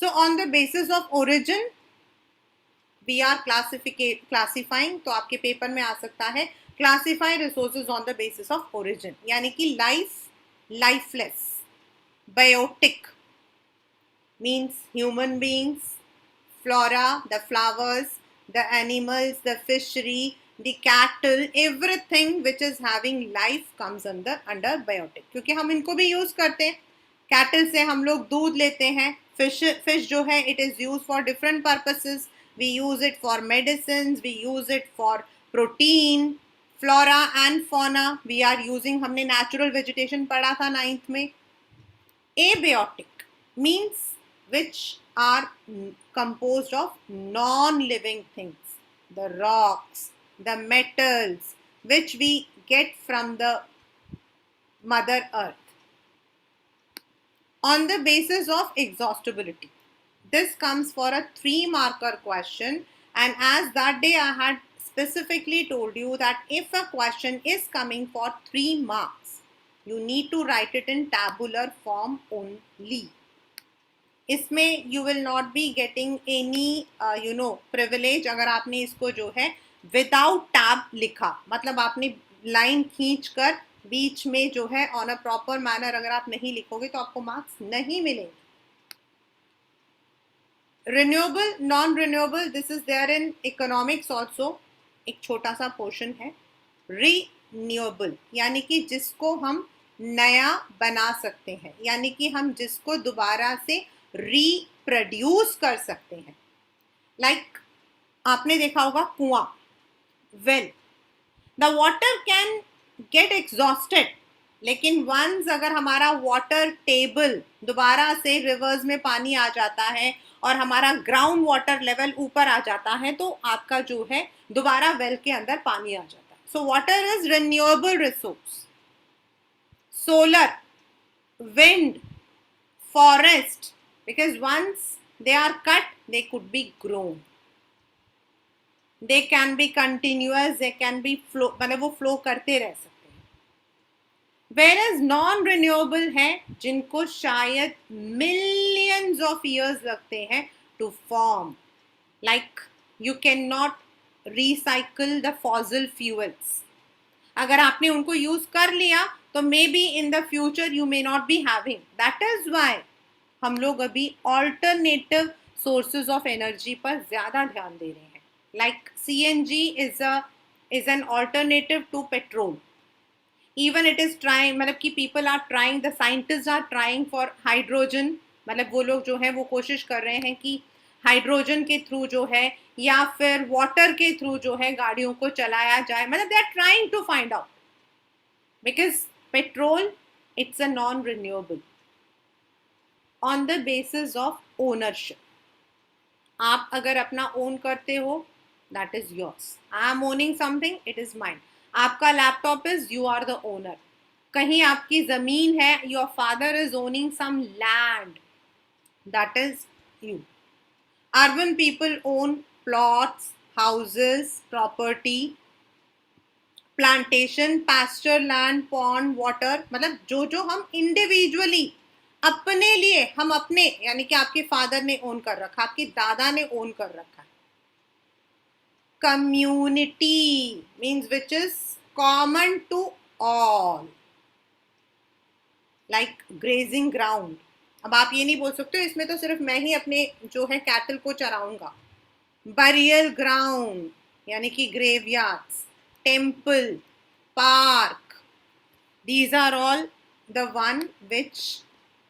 So on the basis of origin we are classifying, तो आपके paper में आ सकता है classify resources on the basis of origin, यानी कि life, lifeless, biotic means human beings, flora, the flowers, the animals, the fishery, the cattle, everything which is having life comes under biotic, क्योंकि हम इनको भी use करते हैं. Cattle से हम लोग दूध लेते हैं. फिश जो है it is use for different purposes. We use it for medicine, we use it for protein. Flora and fauna we are using, हमने नेचुरल वेजिटेशन पढ़ा था 9th में. Abiotic means which are composed of non-living things, the rocks, the metals which we get from the Mother Earth. On the basis of exhaustibility, this comes for a 3-marker question, and as that day I had specifically told you that if a question is coming for 3 marks, you need to write it in tabular form only. इसमें you will not be getting any privilege अगर आपने इसको जो है without tab लिखा, मतलब आपने line खींच कर बीच में जो है on a proper manner अगर आप नहीं लिखोगे तो आपको मार्क्स नहीं मिलेंगे. Renewable, non-renewable, this is there in economics also, एक छोटा सा पोर्शन है. Renewable यानी कि जिसको हम नया बना सकते हैं, यानी कि हम जिसको दोबारा से रिप्रोड्यूस कर सकते हैं. लाइक आपने देखा होगा कुआं, well, the water can get exhausted, लेकिन वंस अगर हमारा वाटर टेबल दोबारा से रिवर्स में पानी आ जाता है और हमारा ग्राउंड वाटर लेवल ऊपर आ जाता है तो आपका जो है दोबारा वेल के अंदर पानी आ जाता है. So water is renewable resource. Solar, wind, forest, because once they are cut they could be grown, they can be continuous, they can be flow, मतलब वो flow करते रह सकते हैं. Whereas non renewable है जिनको शायद millions of years लगते हैं to form, like you cannot recycle the fossil fuels. अगर आपने उनको यूज कर लिया तो maybe in the future you may not be having. That is why हम लोग अभी ऑल्टरनेटिव सोर्सेज ऑफ एनर्जी पर ज्यादा ध्यान दे रहे हैं. Like CNG is an alternative to petrol. Even it is trying, मतलब कि people are trying, the scientist are trying for hydrogen, मतलब वो लोग जो है वो कोशिश कर रहे हैं कि हाइड्रोजन के थ्रू जो है या फिर वाटर के थ्रू जो है गाड़ियों को चलाया जाए. मतलब they are trying to find out, because petrol it's a non renewable on the basis of ownership. आप अगर अपना ओन करते हो that is yours. I am owning something, it is mind. आपका laptop is, you are the owner. कहीं आपकी जमीन है, your father is owning some land, that is you. Urban people own plots, houses, property, plantation, pasture land, pond, water. मतलब जो जो हम individually अपने लिए, हम अपने, यानी कि आपके फादर ने ओन कर रखा, आपके दादा ने ओन कर रखा. Community means which is common to all, like grazing ground. अब आप ये नहीं बोल सकते इसमें तो सिर्फ मैं ही अपने जो है कैटल को चराऊंगा. बरियल ग्राउंड यानी कि graveyards, temple, park, these are all the one which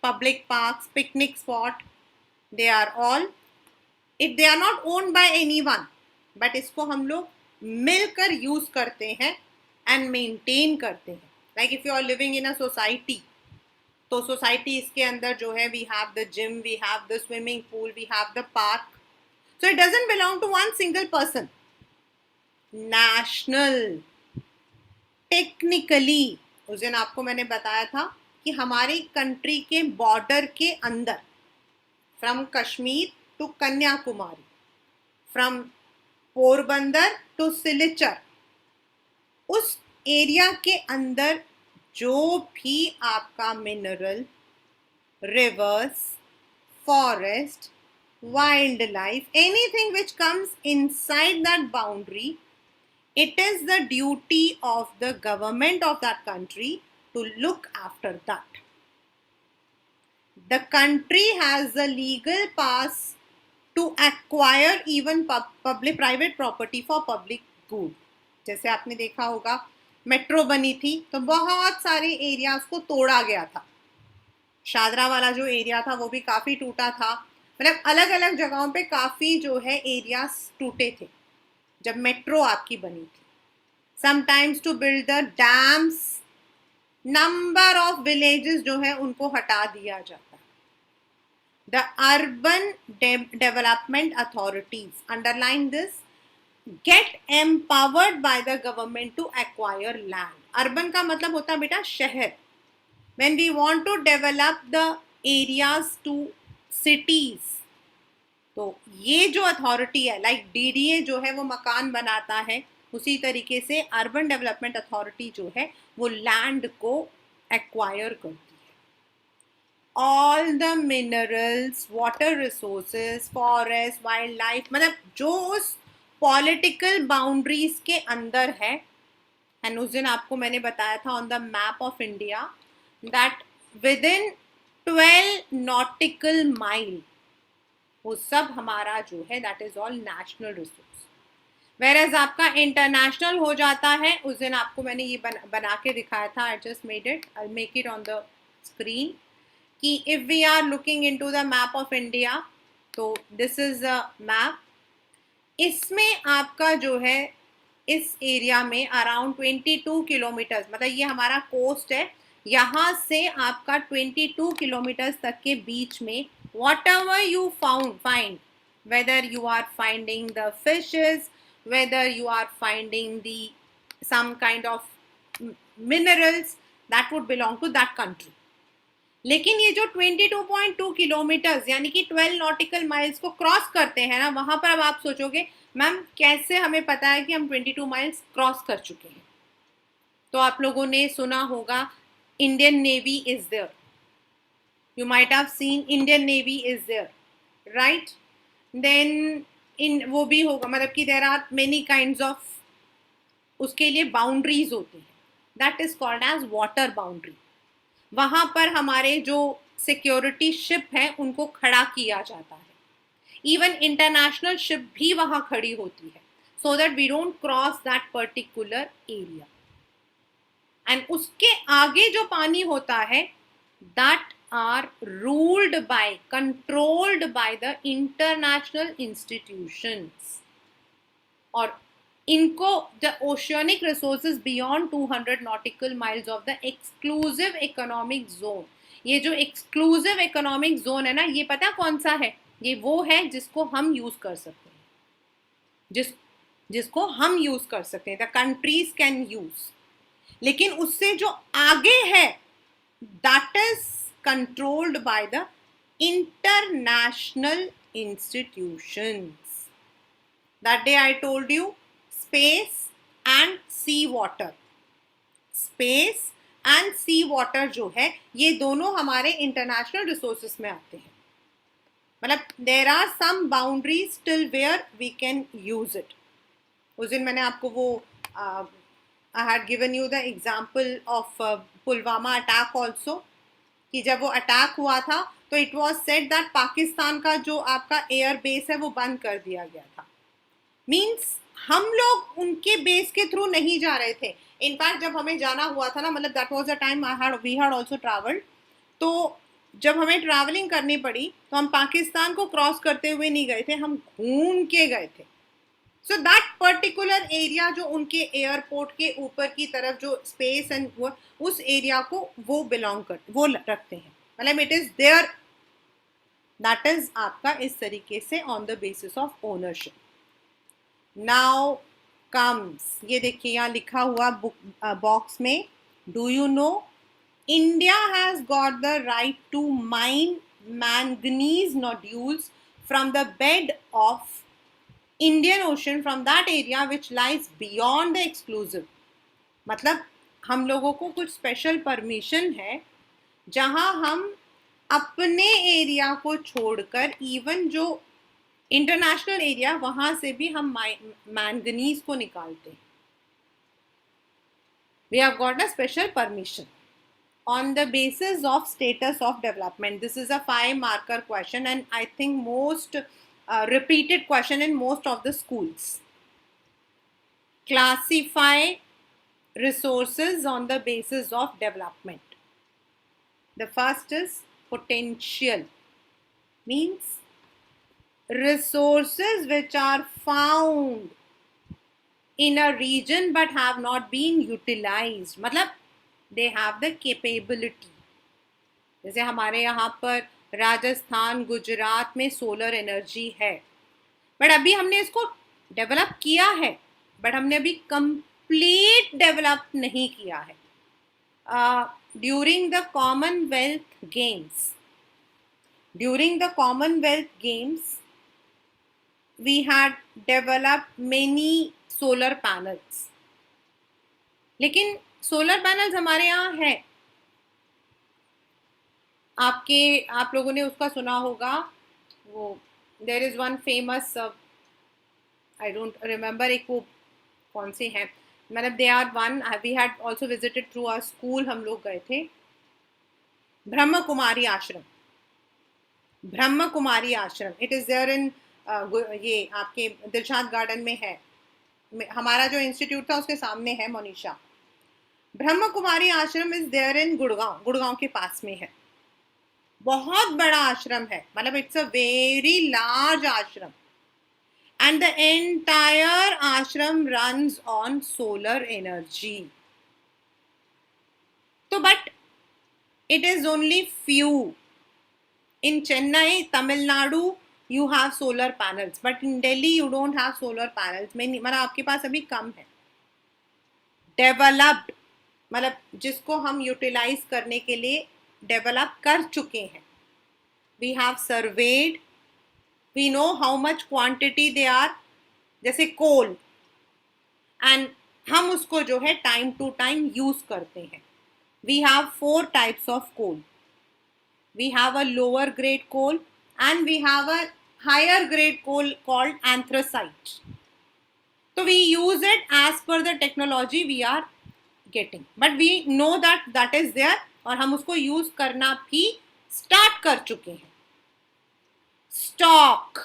public parks, picnic spot, they are all, if they are not owned by anyone, but इसको हम लोग मिलकर यूज करते हैं एंड मेंटेन करते हैं. Like if you are living in a society, तो society इसके अंदर जो है we have the gym, we have the swimming pool, we have the park. So it doesn't belong to one single person. National, technically उस दिन आपको मैंने बताया था कि हमारी कंट्री के बॉर्डर के अंदर, from Kashmir to Kanyakumari, from Porbandar to Silchar, उस एरिया के अंदर जो भी आपका mineral, rivers, forest, wildlife, anything which comes inside that boundary, it is the duty of the government of that country to look after that. The country has the legal pass to acquire even public private property for public good. जैसे आपने देखा होगा metro बनी थी तो बहुत सारे areas को तोड़ा गया था. शादरा वाला जो एरिया था वो भी काफी टूटा था. मतलब अलग अलग जगहों पे काफी जो है एरियाज टूटे थे जब मेट्रो आपकी बनी थी. Sometimes to build the dams, number of villages जो है उनको हटा दिया जाता. The urban development authorities, underline this, get empowered by the government to acquire land. Urban का मतलब होता है बेटा शहर. When we want to develop the areas to cities, तो ये जो अथॉरिटी है, लाइक DDA जो है वो मकान बनाता है, उसी तरीके से अर्बन डेवलपमेंट अथॉरिटी जो है वो लैंड को एक्वायर करती है. All the minerals, water resources, forest, wildlife, मतलब जो उस पॉलिटिकल बाउंड्रीज के अंदर है. एंड उस दिन आपको मैंने बताया था on the map of India that with in 12 nautical mile वो सब हमारा जो है that is all national resource. Whereas आपका इंटरनेशनल हो जाता है. उस दिन आपको मैंने ये बना के दिखाया था. I just made it, I make it on the screen कि if we are looking into the map of India, तो दिस इज अ मैप. इसमें आपका जो है इस एरिया में अराउंड 22 किलोमीटर्स, मतलब ये हमारा कोस्ट है, यहाँ से आपका 22 किलोमीटर्स तक के बीच में whatever you find, whether you are finding the fishes, whether you are finding the some kind of minerals, that would belong to that country. लेकिन ये जो 22.2 किलोमीटर्स यानी कि 12 नॉटिकल माइल्स को क्रॉस करते हैं ना, वहां पर अब आप सोचोगे मैम कैसे हमें पता है कि हम 22 माइल्स क्रॉस कर चुके हैं. तो आप लोगों ने सुना होगा Indian Navy is there. You might have seen Indian Navy is there, right? Then in वो भी होगा, मतलब कि there are many kinds of उसके लिए boundaries होती हैं. That is called as water boundary. वहाँ पर हमारे जो सिक्योरिटी शिप हैं उनको खड़ा किया जाता है. इवन इंटरनेशनल शिप भी वहाँ खड़ी होती है so that we don't cross that particular area. And उसके आगे जो पानी होता है that are ruled by, controlled by the international institutions. और इनको the oceanic resources beyond 200 nautical miles of the exclusive economic zone. ये जो exclusive economic zone है ना, ये पता कौन सा है? ये वो है जिसको हम यूज कर सकते हैं, जिसको हम यूज कर सकते हैं. The countries can use. लेकिन उससे जो आगे है that is controlled by the international institutions. That day I told you space and sea water. Space and sea water जो है ये दोनों हमारे international resources में आते हैं. मतलब there are some boundaries till where we can use it. उस दिन मैंने आपको वो I had given you the example of Pulwama attack also. कि जब वो अटैक हुआ था तो it was said that Pakistan का जो आपका एयर बेस है वो बंद कर दिया गया था. मीन्स हम लोग उनके बेस के थ्रू नहीं जा रहे थे. इनफैक्ट जब हमें जाना हुआ था ना, मतलब that was the time we had also travelled. तो जब हमें ट्रैवलिंग करनी पड़ी तो हम पाकिस्तान को क्रॉस करते हुए नहीं गए थे, हम घूम के गए थे. सो दैट पर्टिकुलर एरिया जो उनके एयरपोर्ट के ऊपर की तरफ जो स्पेस एंड उस एरिया को वो बिलोंग कर वो रखते हैं. मतलब it is there. That is आपका इस तरीके से on the basis of ownership. Now comes, ये देखिए यहाँ लिखा हुआ बॉक्स में, do you know India has got the right to mine manganese nodules from the bed of Indian Ocean from that area which lies beyond the exclusive. मतलब हम लोगों को कुछ स्पेशल परमिशन है जहां हम अपने एरिया को छोड़कर इवन जो इंटरनेशनल एरिया वहां से भी हम मैंगनीज को निकालते हैं. We have got a special permission on the basis of status of development. This is a 5-marker question and I think most repeated question in most of the schools. Classify resources on the basis of development. The first is potential, means resources which are found in a region but have not been utilized. मतलब they have the capability. जैसे हमारे यहाँ पर राजस्थान गुजरात में solar energy है, but अभी हमने इसको डेवलप किया है, बट हमने अभी कंप्लीट डेवलप नहीं किया है. During the Commonwealth games we had developed many solar panels. लेकिन सोलर पैनल्स हमारे यहाँ है. आप लोगों ने उसका सुना होगा, वो there is one famous, I don't remember एक वो कौन से हैं, मतलब they are one, we had also visited through our school, हम लोग गए थे ब्रह्म कुमारी आश्रम. इट इज़ देयर इन ये आपके दिलशाद गार्डन में है. हमारा जो इंस्टीट्यूट था उसके सामने है मोनिशा. ब्रह्म कुमारी आश्रम इज देयर इन गुड़गांव के पास में है. बहुत बड़ा आश्रम है, मतलब इट्स अ वेरी लार्ज आश्रम एंड द एंटायर आश्रम रन्स ऑन सोलर एनर्जी. तो but it is only few. In Chennai, Tamil Nadu you have solar panels, but in Delhi you don't have solar panels. मतलब आपके पास अभी कम है. डेवलप्ड मतलब जिसको हम यूटिलाइज करने के लिए डेवलप कर चुके हैं. We have served, we know how much quantity they are. जैसे कोल, एंड हम उसको जो है टाइम टू टाइम यूज करते हैं. We have 4 types of coal. We have a lower grade coal and we have a higher grade coal called anthracite. So we use it as per the technology we are getting, but we know that that is there और हम उसको use करना भी start कर चुके हैं. Stock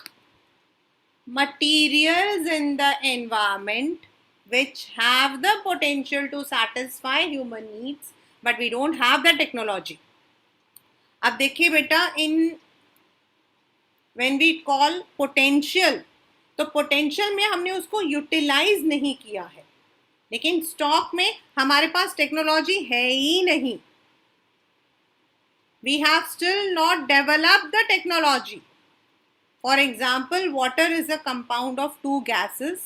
materials in the environment which have the potential to satisfy human needs, but we don't have the technology. अब देखिए बेटा, in when we call potential, तो potential में हमने उसको utilize नहीं किया है, लेकिन stock में हमारे पास टेक्नोलॉजी है ही नहीं. We have still not developed the technology. For example, water is a compound of 2 gases.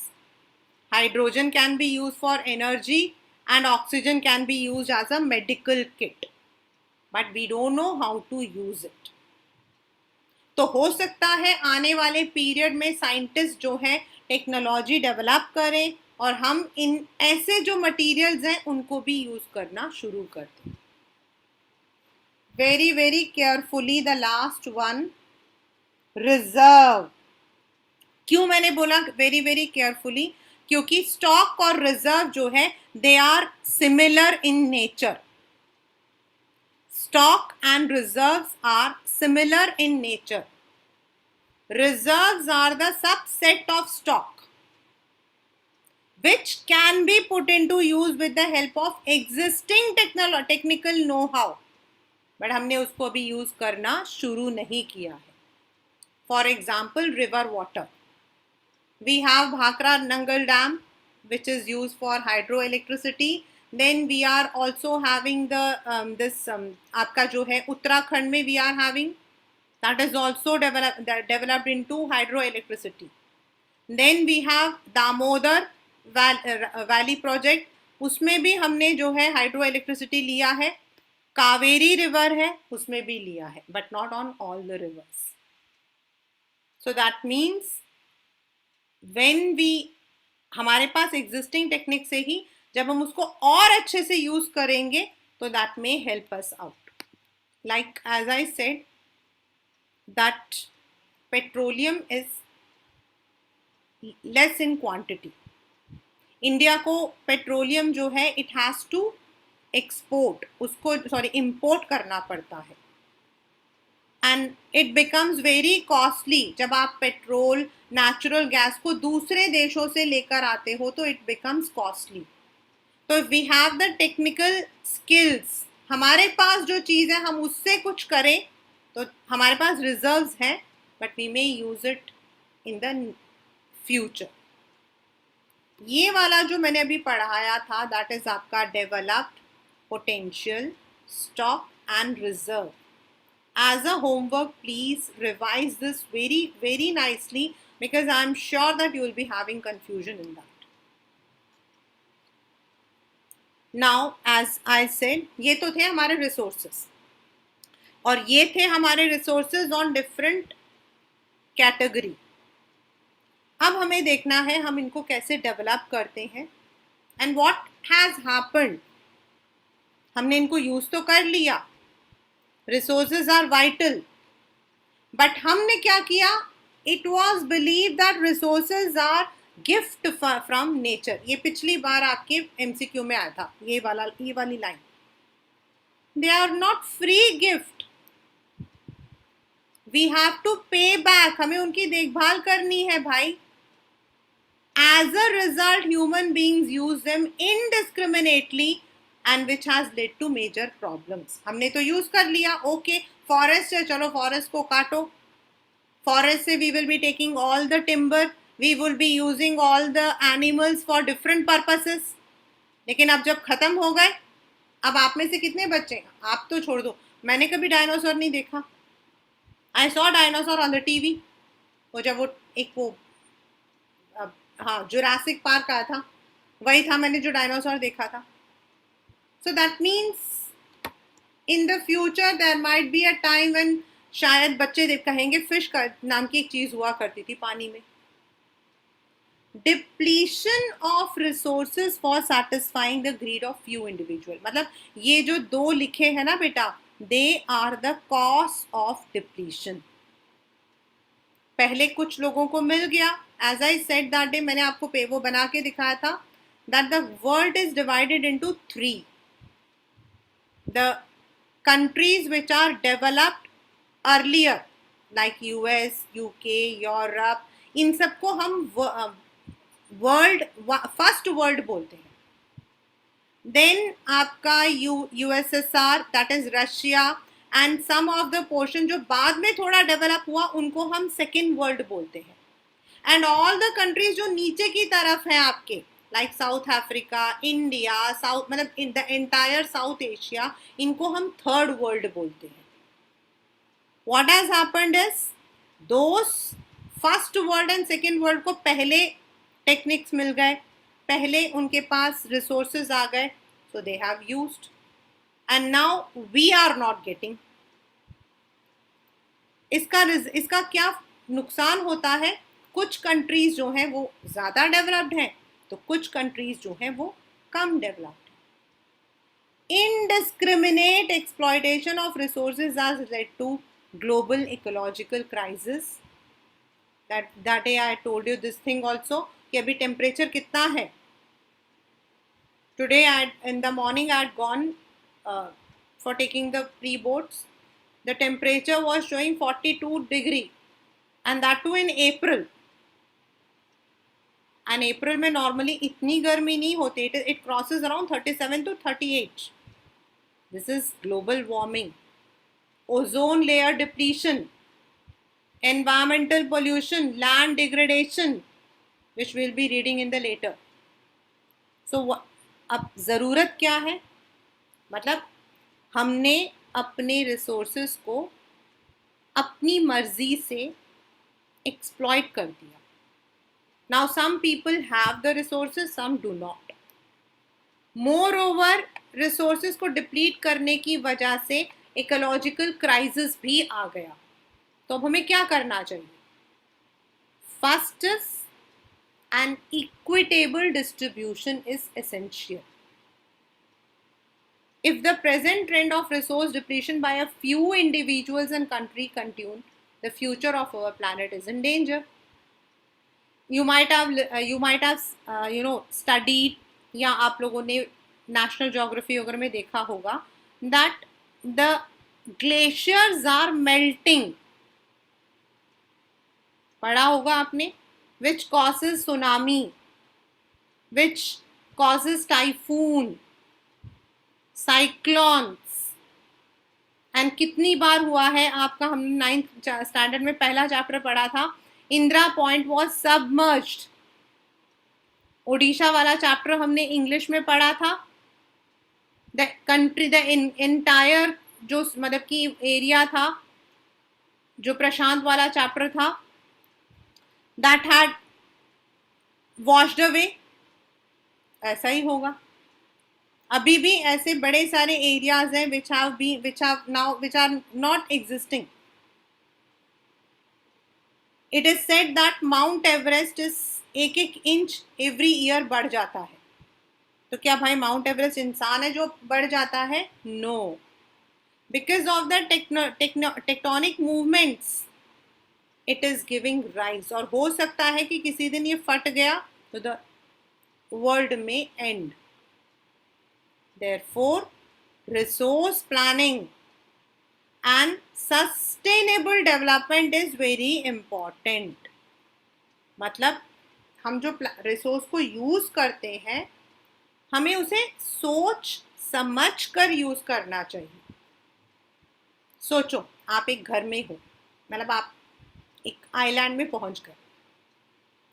Hydrogen can be used for energy and oxygen can be used as a medical kit, but we don't know how to use it. तो हो सकता है आने वाले period में scientist जो है technology develop करें और हम इन ऐसे जो मटेरियल्स हैं उनको भी यूज करना शुरू कर दें. Very very carefully the last one, reserve. क्यों मैंने बोला वेरी वेरी केयरफुली? क्योंकि स्टॉक और रिजर्व जो है they are similar in nature. Stock and reserves are similar in nature. Reserves are the subset of stock which can be put into use with the help of existing technical know-how. But हमने उसको अभी use करना शुरू नहीं किया है. For example, river water. We have Bhakra Nangal Dam which is used for hydroelectricity. Then we are also having the आपका जो है उत्तराखंड में we are having, that is also developed into hydroelectricity. Then we have Damodar Valley project, उसमें भी हमने जो है hydroelectricity लिया है. कावेरी रिवर है, उसमें भी लिया है, but not on all the rivers. So that means when we, हमारे पास existing technique से ही जब हम उसको और अच्छे से यूज करेंगे तो that may help us out. like as I said that petroleum is less in quantity. India को पेट्रोलियम जो है इट हैज़ टू एक्सपोर्ट, उसको सॉरी इंपोर्ट करना पड़ता है, and it becomes very costly. जब आप पेट्रोल नेचुरल गैस को दूसरे देशों से लेकर आते हो तो इट बिकम्स कॉस्टली. तो if we have the technical skills, हमारे पास जो चीज़ है हम उससे कुछ करें, तो हमारे पास रिजर्व्स हैं, but we may use it in the future. ये वाला जो मैंने अभी पढ़ाया था दैट इज आपका developed, potential, stock and reserve. As a homework, please revise this very nicely because I'm sure that you will be having confusion in that. Now, as I said, ये तो थे हमारे resources और ये थे हमारे resources on different category. अब हमें देखना है हम इनको कैसे डेवलप करते हैं एंड व्हाट हैज हैपेंड. हमने इनको यूज तो कर लिया, रिसोर्सेज आर वाइटल, बट हमने क्या किया, it was believe that resources are gift from nature. ये पिछली बार आपके एमसीक्यू में आया था, ये वाली line. They are not free gift, we have to pay back. हमें उनकी देखभाल करनी है भाई. As a result, human beings use them indiscriminately and which has led to major problems. हमने तो यूज कर लिया, ओके फॉरेस्ट है, चलो फॉरेस्ट को काटो, फॉरेस्ट से we will be taking all the timber, we will be using all the animals for different purposes. लेकिन अब जब खत्म हो गए, अब आप में से कितने बच्चे, आप तो छोड़ दो, मैंने कभी डायनासोर नहीं देखा. I saw dinosaur on the TV. वो जब वो एक वो हाँ जुरासिक पार्क आया था, वही था मैंने जो डायनासोर देखा था. So that means in the future there might be a time when शायद बच्चे कहेंगे फिश नाम की एक चीज हुआ करती थी पानी में. Depletion of resources for satisfying the greed of few individual. मतलब ये जो दो लिखे हैं ना बेटा, they are the cause of depletion. पहले कुछ लोगों को मिल गया, as I said that day, मैंने आपको वो बना के दिखाया था that the world is divided into three. The countries which are developed earlier like US, UK, Europe, इन सबको हम वर्ल्ड फर्स्ट वर्ल्ड बोलते हैं. देन आपका USSR that is Russia and some of the portion जो बाद में थोड़ा डेवलप हुआ उनको हम सेकेंड वर्ल्ड बोलते हैं. एंड ऑल द कंट्रीज जो नीचे की तरफ हैं आपके like South Africa, India, South मतलब in the entire South Asia, इनको हम थर्ड वर्ल्ड बोलते हैं. What has happened is those first world and second world को पहले टेक्निक्स मिल गए, पहले उनके पास रिसोर्सेज आ गए, so they have used and now we are not getting. इसका क्या नुकसान होता है, कुछ कंट्रीज जो हैं वो ज़्यादा डेवलप्ड हैं तो कुछ कंट्रीज जो हैं वो कम डेवलप्ड हैं. Indiscriminate exploitation of resources has led to global ecological crisis. That day I told you this thing also कि अभी टेम्परेचर कितना है. Today in the morning I had gone for taking the pre-boards. The temperature was showing 42 degree and that too in April. And April में normally इतनी गर्मी नहीं होती, it crosses around 37 to 38. This is global warming, ozone layer depletion, environmental pollution, land degradation, which we'll be reading in the later. So अब ज़रूरत क्या है, मतलब हमने अपने रिसोर्सेज को अपनी मर्जी से एक्सप्लॉइट कर दिया. Now some people have the resources, some do not. More over resources को डिप्लीट करने की वजह से इकोलॉजिकल क्राइसिस भी आ गया. तो अब हमें क्या करना चाहिए, first an equitable distribution is essential. If the present trend of resource depletion by a few individuals and country continue, the future of our planet is in danger. You might have studied, या आप लोगों ने national geography वगैरह में देखा होगा that the glaciers are melting. पढ़ा होगा आपने, which causes tsunami, which causes typhoon, cyclones. And कितनी बार हुआ है आपका, हमने 9th स्टैंडर्ड में पहला चैप्टर पढ़ा था, Indira point was submerged. Odisha वाला चैप्टर हमने इंग्लिश में पढ़ा था. द कंट्री, द एंटायर जो मतलब कि एरिया था, जो प्रशांत वाला चैप्टर था, दैट हैड वॉश्ड अवे. ऐसा ही होगा. अभी भी ऐसे बड़े सारे एरियाज हैं which are not existing. It is said that Mount Everest is 1-1 inch every year बढ़ जाता है. तो क्या भाई माउंट एवरेस्ट इंसान है जो बढ़ जाता है? No. Because of the tectonic movements it is giving rise. और हो सकता है कि किसी दिन ये फट गया तो द वर्ल्ड में and. Therefore, resource planning and sustainable development is very important. मतलब हम जो रिसोर्स को यूज करते हैं, हमें उसे सोच समझ कर यूज करना चाहिए. सोचो, आप एक घर में हो, मतलब आप एक आइलैंड में पहुंच गए,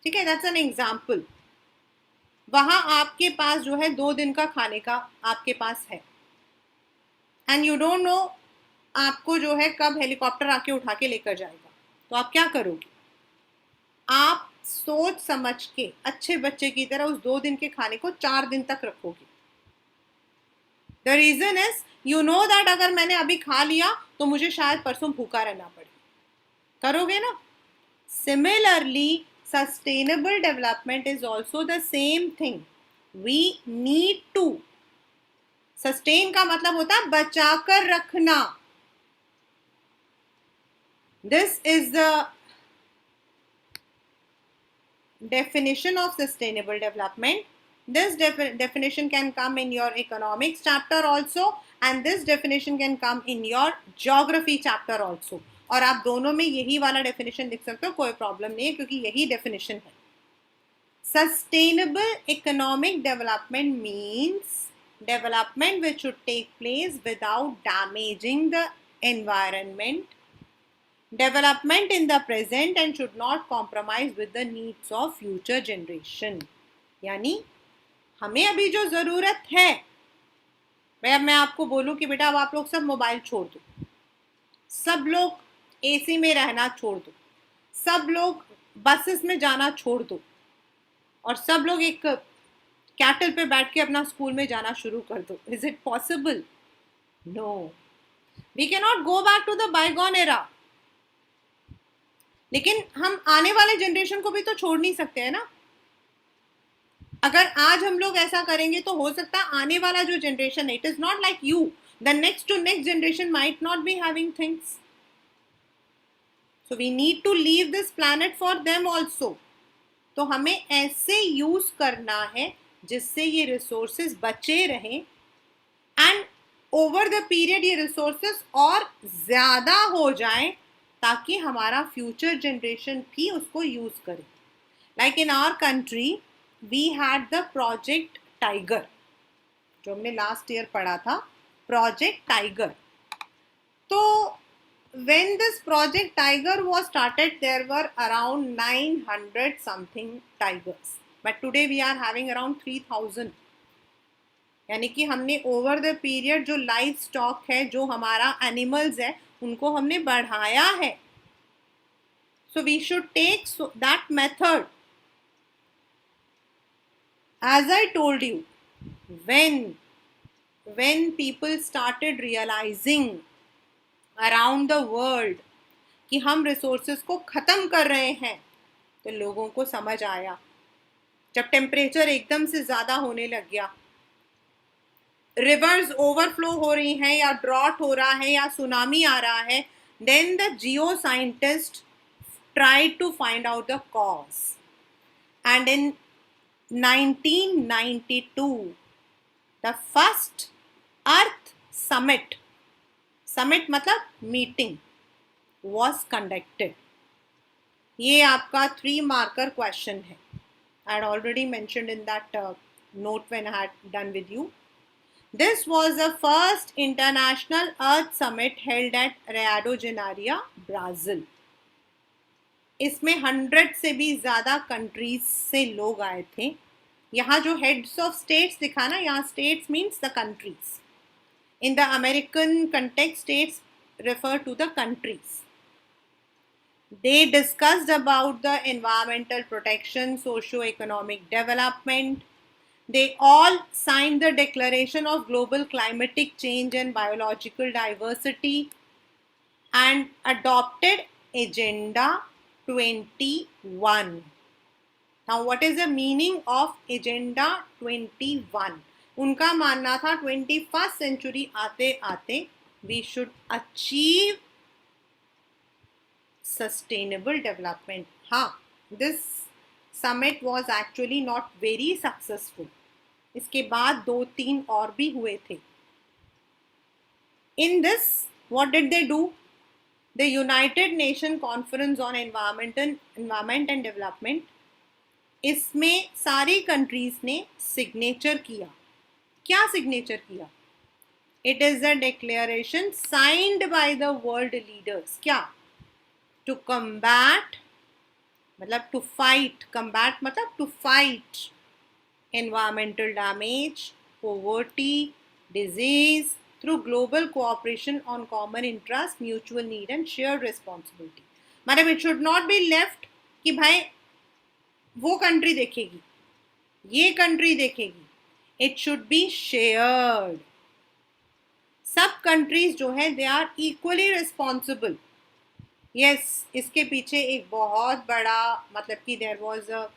ठीक है, दैट्स एन एग्जाम्पल. वहां आपके पास जो है 2 दिन का खाने का आपके पास है, एंड यू डोंट नो आपको जो है कब हेलीकॉप्टर आके उठा के लेकर जाएगा. तो आप क्या करोगे? आप सोच समझ के अच्छे बच्चे की तरह उस 2 दिन के खाने को 4 दिन तक रखोगे. The reason is you know that अगर मैंने अभी खा लिया तो मुझे शायद परसों भूखा रहना पड़े. करोगे ना? Similarly sustainable development is also the same thing. We need to sustain का मतलब होता है बचा कर रखना. This is the definition of sustainable development. This definition can come in your economics chapter also, and this definition can come in your geography chapter also. और आप दोनों में यही वाला डेफिनेशन लिख सकते हो, कोई प्रॉब्लम नहीं है, क्योंकि यही डेफिनेशन है. Sustainable economic development means development which should take place without damaging the environment, development in the present and should not compromise with the needs of future generation. यानी हमें अभी जो जरूरत है, मैं आपको बोलूं कि बेटा अब आप लोग सब मोबाइल छोड़ दो, सब लोग एसी में रहना छोड़ दो, सब लोग बसेस में जाना छोड़ दो, और सब लोग एक कैटल पे बैठ के अपना स्कूल में जाना शुरू कर दो. Is it possible? No. We can not go back to the bygone era. लेकिन हम आने वाले जनरेशन को भी तो छोड़ नहीं सकते हैं ना. अगर आज हम लोग ऐसा करेंगे तो हो सकता है आने वाला जो जनरेशन है, it is not like you, the next to next generation might not be having things. So we need to leave this planet for them also. तो हमें ऐसे यूज करना है जिससे ये रिसोर्सेज बचे रहें, एंड ओवर द पीरियड ये रिसोर्सेज और ज्यादा हो जाएं ताकि हमारा फ्यूचर जनरेशन भी उसको यूज करे. Like in our country we had the project tiger, जो हमने लास्ट ईयर पढ़ा था, प्रोजेक्ट टाइगर. तो when this project tiger was started there were around 900 something tigers, but today we are having around 3000. यानी कि हमने over the period जो life stock है, जो हमारा एनिमल्स है, उनको हमने बढ़ाया है. So we should take that method. As I told you, when people started realizing around the world कि हम रिसोर्सेज को ख़त्म कर रहे हैं, तो लोगों को समझ आया. जब टेम्परेचर एकदम से ज़्यादा होने लग गया, रिवर्स ओवरफ्लो हो रही हैं या ड्रॉट हो रहा है या सुनामी आ रहा है, then the geo scientist tried to find out the cause. And in 1992, the first Earth Summit, summit मतलब meeting, was conducted. ये आपका 3 marker question है. I had already mentioned in that note when I had done with you. This was the first international Earth Summit held at Rio de Janeiro, Brazil. इसमें 100 से भी ज़्यादा countries से लोग आए थे. यहाँ जो हेड्स ऑफ स्टेट्स दिखा ना, यहाँ states means the countries. In the American context states refer to the countries. They discussed about the environmental protection, socio-economic development. They all signed the Declaration of Global Climatic Change and Biological Diversity and adopted Agenda 21. Now what is the meaning of Agenda 21? उनका मानना था 21st century आते आते we should achieve sustainable development. हाँ, this summit was actually not very successful. इसके बाद 2-3 और भी हुए थे. In this, what did they do? The United Nations Conference on Environment and Development, इसमें सारी कंट्रीज ने सिग्नेचर किया. क्या सिग्नेचर किया? It is a declaration signed by the world leaders. क्या? To combat मतलब to fight, combat मतलब to fight environmental damage, poverty, disease through global cooperation on common interest, mutual need and shared responsibility. मतलब it should not be left कि भाई वो country देखेगी, ये country देखेगी. It should be shared. सब countries जो है they are equally responsible. Yes, इसके पीछे एक बहुत बड़ा मतलब कि there was a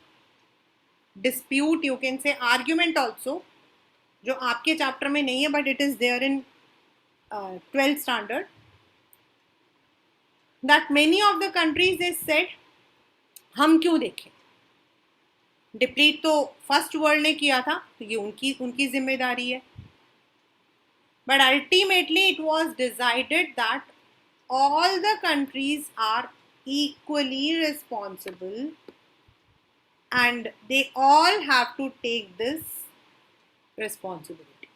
dispute, you can say argument also, जो आपके चैप्टर में नहीं है but it is there in 12th standard, that many of the countries they said हम क्यों देखें, डिप्लीट तो फर्स्ट वर्ल्ड ने किया था, तो ये उनकी जिम्मेदारी है. But ultimately it was decided that all the countries are equally responsible and they all have to take this responsibility.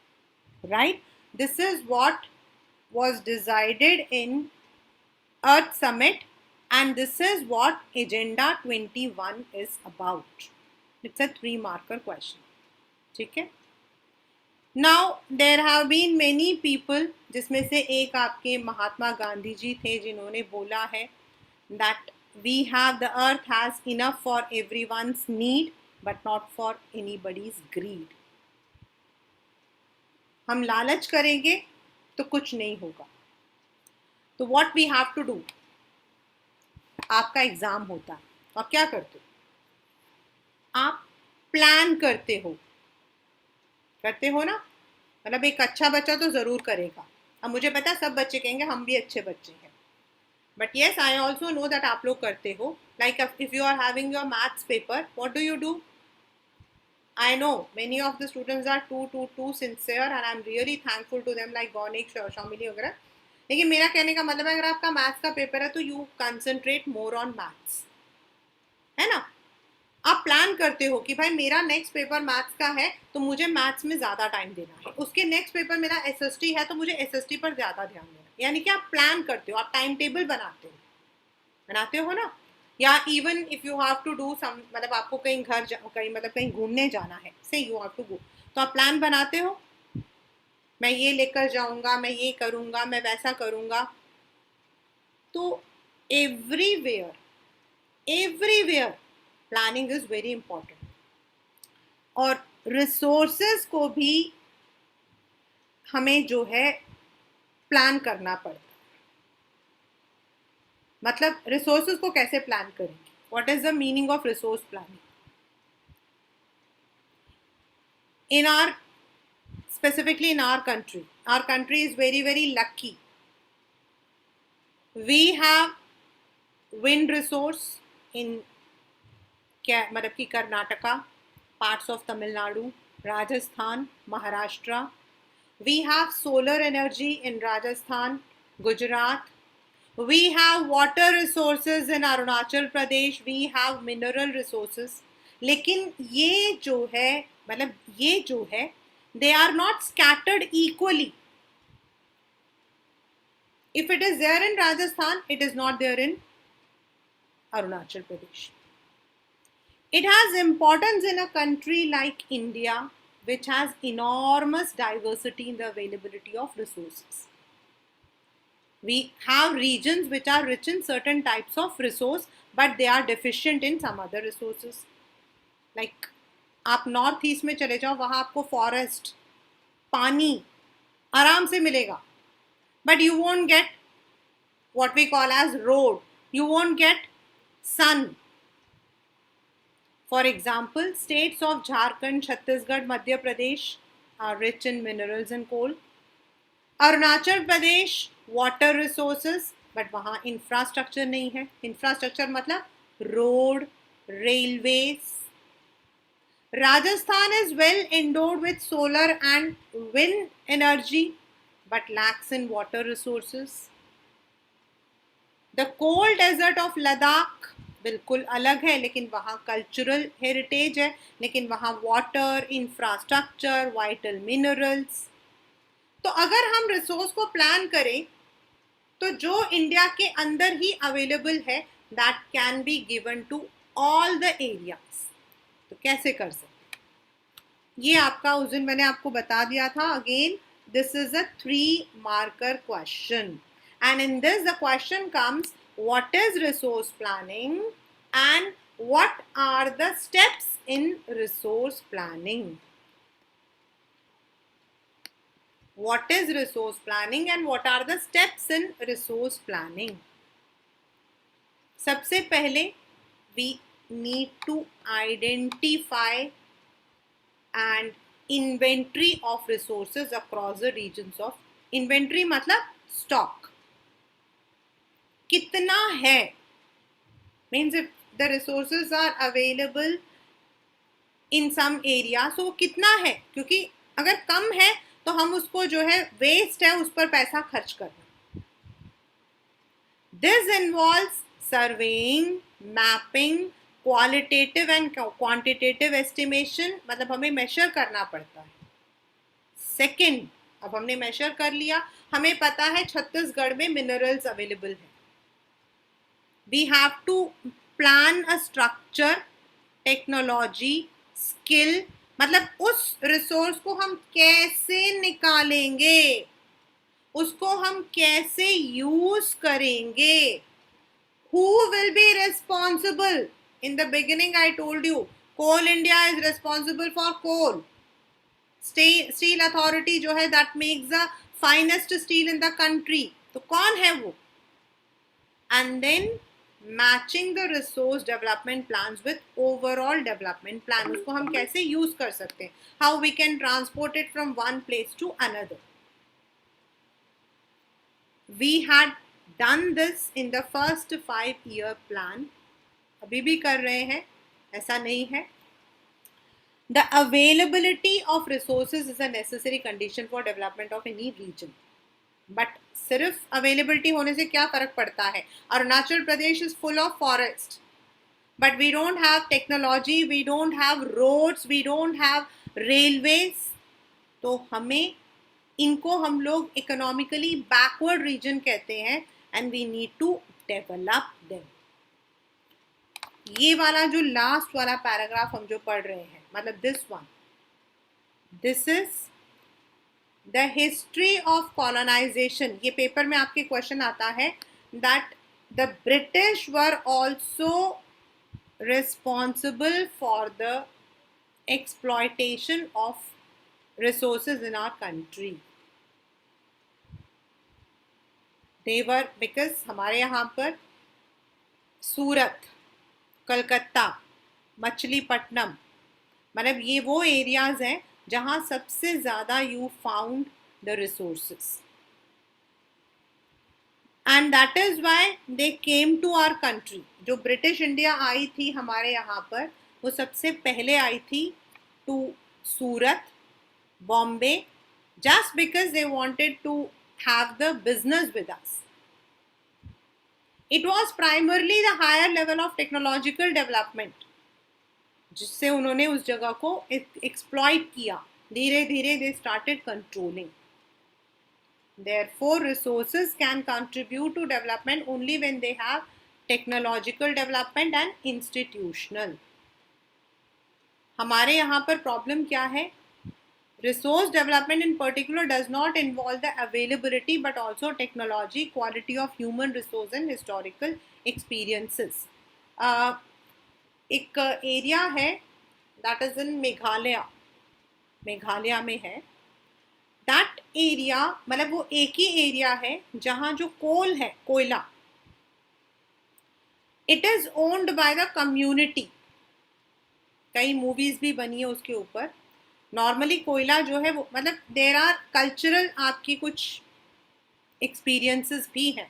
Right? This is what was decided in Earth Summit and this is what Agenda 21 is about. It's a 3-marker question. ठीक है? Now there have been many people, जिसमें से एक आपके महात्मा गांधी जी थे जिन्होंने बोला है that we have the earth has enough for everyone's need but not for anybody's greed. हम लालच करेंगे तो कुछ नहीं होगा. तो what we have to do, आपका एग्जाम होता है, आप क्या करते हो? आप प्लान करते हो ना, मतलब एक अच्छा बच्चा तो ज़रूर करेगा. अब मुझे पता है सब बच्चे कहेंगे हम भी अच्छे बच्चे हैं, but yes I also know that आप लोग करते हो. Like if you are having your maths paper, what do you do? I know many of the students are too sincere and I am really thankful to them, like Gaunik, Shamili वगैरह. लेकिन मेरा कहने का मतलब है अगर आपका मैथ्स का पेपर है तो you concentrate more on maths, है ना. आप प्लान करते हो कि भाई मेरा नेक्स्ट पेपर मैथ्स का है तो मुझे मैथ्स में ज़्यादा टाइम देना है, उसके नेक्स्ट पेपर मेरा एसएसटी है तो मुझे एसएसटी पर ज़्यादा ध्यान देना है. यानी कि आप प्लान करते हो, आप टाइम टेबल बनाते हो ना. या even if you have to do some, मतलब आपको कहीं कहीं घूमने जाना है, से यू हैव टू गो, तो आप प्लान बनाते हो, मैं ये लेकर जाऊँगा, मैं ये करूँगा, मैं वैसा करूँगा. तो everywhere planning is very important. और रिसोर्सेज को भी हमें जो है प्लान करना पड़ता है. मतलब रिसोर्सेज को कैसे प्लान करेंगे? What is the meaning of resource planning? In our specifically in our country. Our country is very, very lucky. We have wind resource in मतलब कि Karnataka, parts of Tamil Nadu, Rajasthan, Maharashtra. We have solar energy in Rajasthan, Gujarat. We have water resources in Arunachal Pradesh. We have mineral resources. लेकिन ये जो है मतलब ये जो है they are not scattered equally. If it is there in Rajasthan, it is not there in Arunachal Pradesh. It has importance in a country like India, which has enormous diversity in the availability of resources. We have regions which are rich in certain types of resource, but they are deficient in some other resources. Like आप north east में चले जाओ, वहाँ आपको forest, पानी आराम से मिलेगा, but you won't get what we call as road. You won't get sun. For example, states of Jharkhand, Chhattisgarh, Madhya Pradesh are rich in minerals and coal. Arunachal Pradesh, water resources, but वहाँ infrastructure नहीं है. Infrastructure मतलब road, railways. Rajasthan is well endowed with solar and wind energy, but lacks in water resources. The cold desert of Ladakh बिल्कुल अलग है, लेकिन वहाँ cultural heritage है, लेकिन वहाँ वाटर, इंफ्रास्ट्रक्चर, वाइटल मिनरल्स. तो अगर हम रिसोर्स को प्लान करें तो जो इंडिया के अंदर ही अवेलेबल है that can be given to all the areas. तो कैसे कर सकते? ये आपका उस दिन मैंने आपको बता दिया था. Again this is a 3 marker question, and in this the question comes, what is resource planning and what are the steps in resource planning? What is resource planning and what are the steps in resource planning? सबसे पहले we need to identify and inventory of resources across the regions of. Inventory मतलब stock. कितना है, means if the resources are available in some area, so कितना है, क्योंकि अगर कम है तो हम उसको जो है वेस्ट है उस पर पैसा खर्च करना. This involves surveying, mapping, qualitative and quantitative estimation, मतलब हमें मेजर करना पड़ता है. सेकेंड, अब हमने मेजर कर लिया, हमें पता है छत्तीसगढ़ में मिनरल्स अवेलेबल है. We have to plan a structure, technology, skill, मतलब उस रिसोर्स को हम कैसे निकालेंगे, उसको हम कैसे यूज करेंगे. Who will be responsible? In the beginning I told you, Coal India is responsible for coal. Steel Authority जो है that makes the finest steel in the country. तो कौन है वो? And then matching the resource development plans with overall development plan. उसको हम कैसे use कर सकते हैं, how we can transport it from one place to another. We had done this in the first 5-year plan. अभी भी कर रहे हैं, ऐसा नहीं है. The availability of resources is a necessary condition for development of any region. But सिर्फ availability होने से क्या फर्क पड़ता है? Arunachal Pradesh is full of forest, but we don't have technology, we don't have roads, we don't have railways. तो हमें इनको हम लोग इकोनॉमिकली बैकवर्ड रीजन कहते हैं and we need to develop them. ये वाला जो लास्ट वाला पैराग्राफ हम जो पढ़ रहे हैं, मतलब this one, this is the history of colonisation. ये पेपर में आपके क्वेश्चन आता है that the British were also responsible for the exploitation of resources in our country. They were, because हमारे यहाँ पर सूरत, कलकत्ता, मछलीपट्टनम, मतलब ये वो एरियाज हैं जहां सबसे ज्यादा you found the resources, and that is why they came to our country. जो ब्रिटिश इंडिया आई थी हमारे यहाँ पर, वो सबसे पहले आई थी टू Surat, Bombay, just because they wanted to have the business with us. It was primarily the higher level of technological development जिससे उन्होंने उस जगह को exploit किया. धीरे धीरे they started controlling. Therefore, resources can contribute to development only when they have technological development and institutional. हमारे यहाँ पर प्रॉब्लम क्या है? Resource development in particular does not involve the availability but also technology, quality of human resource and historical experiences. एक area है that is in Meghalaya, Meghalaya में है. that area मतलब वो एक ही एरिया है जहाँ जो कोल है, कोयला, it is owned by the community. कई मूवीज भी बनी है उसके ऊपर. नॉर्मली कोयला जो है वो मतलब देर आर कल्चरल आपकी कुछ एक्सपीरियंसेस भी हैं.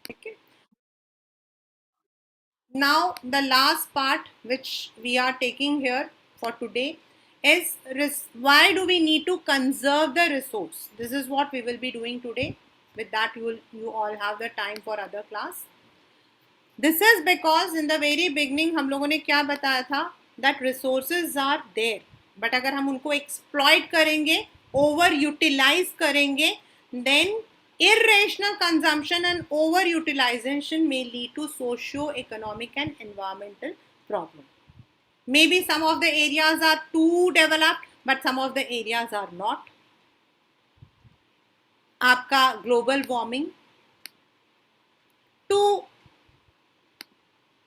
ठीक है. Now the last part which we are taking here for today is why do we need to conserve the resource. This is what we will be doing today. With that you all have the time for other class. This is because in the very beginning हम लोगों ने क्या बताया था, that resources are there, but अगर हम उनको exploit करेंगे, over utilize करेंगे, then irrational consumption and over utilization may lead to socio-economic and environmental problem. Maybe some of the areas are too developed, but some of the areas are not. आपका global warming. To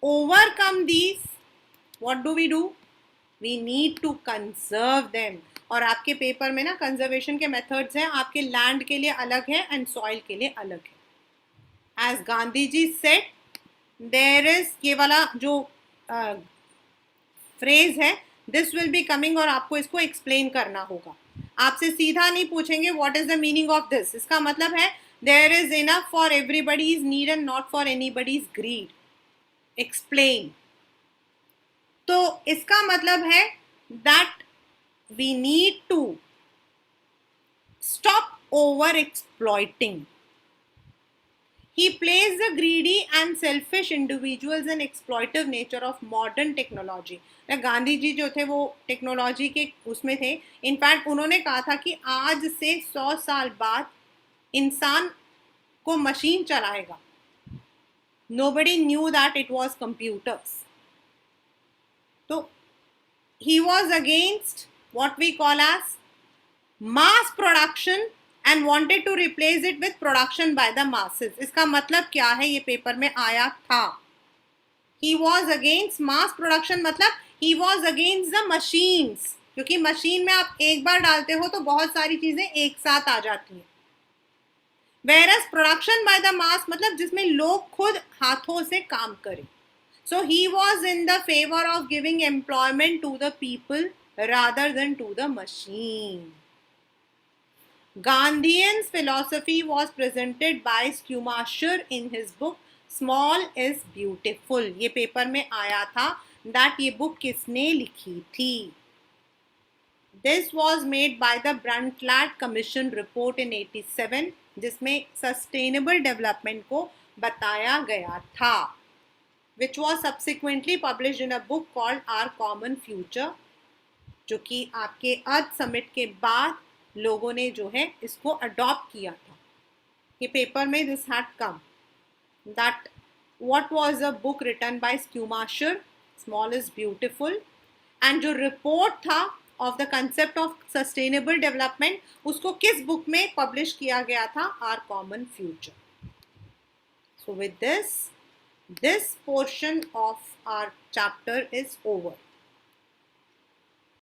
overcome these, what do? We need to conserve them. और आपके paper में ना conservation के methods हैं, आपके land के लिए अलग है एंड सॉइल के लिए अलग है. As Gandhi ji said, there is, ये वाला जो फ्रेज है, दिस विल बी कमिंग, और आपको इसको एक्सप्लेन करना होगा. आपसे सीधा नहीं पूछेंगे what is the meaning of this. इसका मतलब है there is enough for everybody's need and not for anybody's greed. Explain. तो इसका मतलब है that we need to stop over exploiting. He plays the greedy and selfish individuals and exploitive nature of modern technology. Gandhi ji जो थे वो technology के उसमें थे. इनफैक्ट उन्होंने कहा था कि आज से 100 साल बाद इंसान को मशीन चलाएगा. Nobody knew that it was computers. So he was against what we call as mass production and wanted to replace it with production by the masses. इसका मतलब क्या है, ये पेपर में आया था. He was against mass production मतलब he was against the machines, क्योंकि मशीन में आप एक बार डालते हो तो बहुत सारी चीजें एक साथ आ जाती हैं. Whereas production by the mass मतलब जिसमें लोग खुद हाथों से काम करें. So he was in the favor of giving employment to the people rather than to the machine. Gandhian's philosophy was presented by Schumacher in his book Small is Beautiful. ये paper में आया था. that ये book किसने लिखी थी. This was made by the Brundtland Commission report in 87, जिसमें sustainable development को बताया गया था, which was subsequently published in a book called Our Common Future, जो कि आपके अर्थ समिट के बाद लोगों ने जो है इसको अडॉप्ट किया था. ये पेपर में this had come. That what was a book written by Schumacher, Small is Beautiful, and जो रिपोर्ट था of the concept of sustainable development, उसको किस बुक में पब्लिश किया गया था? Our Common Future. So with this portion of our chapter is over.